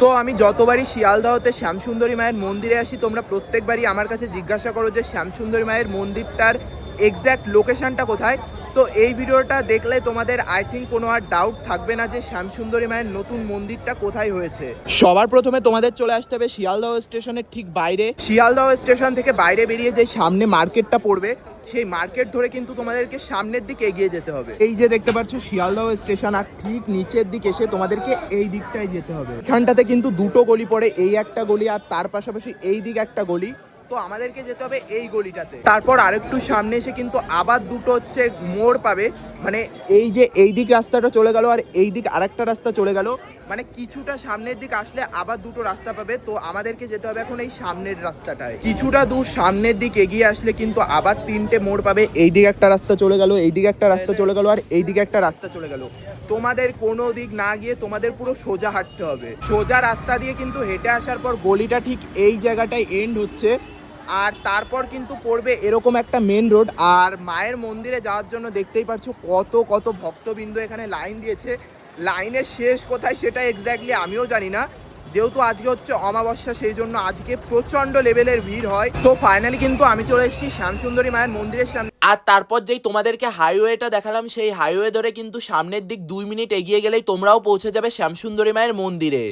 তো আমি যতবারই শিয়ালদহ হতে শ্যামসুন্দরী মায়ের মন্দিরে আসি, তোমরা প্রত্যেকবারই আমার কাছে জিজ্ঞাসা করো যে শ্যামসুন্দরী মায়ের মন্দিরটার এক্স্যাক্ট লোকেশনটা কোথায়। তো এই ভিডিওটা দেখলে তোমাদের আই থিঙ্ক কোনো আর ডাউট থাকবে না যে শ্যামসুন্দরী মায়ের নতুন মন্দিরটা কোথায় হয়েছে। সবার প্রথমে তোমাদের চলে আসতে হবে শিয়ালদহ স্টেশনের ঠিক বাইরে। শিয়ালদহ স্টেশন থেকে বাইরে বেরিয়ে যে সামনে মার্কেটটা পড়বে, সেই মার্কেট ধরে কিন্তু তোমাদেরকে সামনের দিকে এগিয়ে যেতে হবে। এই যে দেখতে পাচ্ছ শিয়ালদহ স্টেশন, আর ঠিক নিচের দিকে এসে তোমাদেরকে এই দিকটায় যেতে হবে। এখানটাতে কিন্তু দুটো গলি পড়ে, এই একটা গলি আর তার পাশাপাশি এই দিকে একটা গলি। তো আমাদেরকে যেতে হবে এই গলিটাতে। তারপর আরেকটু সামনে এসে কিন্তু আবার দুটো হচ্ছে মোড় পাবে, মানে এই যে এই দিক রাস্তাটা চলে গেল আর এই দিক আরেকটা রাস্তা চলে গেল, মানে কিছুটা সামনের দিক আসলে আবার দুটো রাস্তা পাবে। তো আমাদেরকে যেতে হবে এখন এই সামনের রাস্তাটায়। কিছুটা দূর সামনের দিক এগিয়ে আসলে কিন্তু আবার তিনটে মোড় পাবে। এই দিকে একটা রাস্তা চলে গেল, এই দিকে একটা রাস্তা চলে গেল আর এই দিকে একটা রাস্তা চলে গেল। তোমাদের কোনো দিক না গিয়ে তোমাদের পুরো সোজা হাঁটতে হবে। সোজা রাস্তা দিয়ে কিন্তু হেঁটে আসার পর গলিটা ঠিক এই জায়গাটায় এন্ড হচ্ছে, আর তারপর কিন্তু পড়বে এরকম একটা মেন রোড। আর মায়ের মন্দিরে যাওয়ার জন্য দেখতেই পাচ্ছ কত কত ভক্তবৃন্দ এখানে লাইন দিয়েছে। লাইনের শেষ কোথায় সেটা এক্স্যাক্টলি আমিও জানি না, যেহেতু আজকে হচ্ছে অমাবস্যা, সেই জন্য আজকে প্রচন্ড লেভেলের ভিড় হয়। তো ফাইনালি কিন্তু আমি চলে এসেছি শ্যামসুন্দরী মায়ের মন্দিরের সামনে। আর তারপর যেই তোমাদেরকে হাইওয়েটা দেখালাম, সেই হাইওয়ে ধরে কিন্তু সামনের দিক 2 মিনিট এগিয়ে গেলেই তোমরাও পৌঁছে যাবে শ্যামসুন্দরী মায়ের মন্দিরে।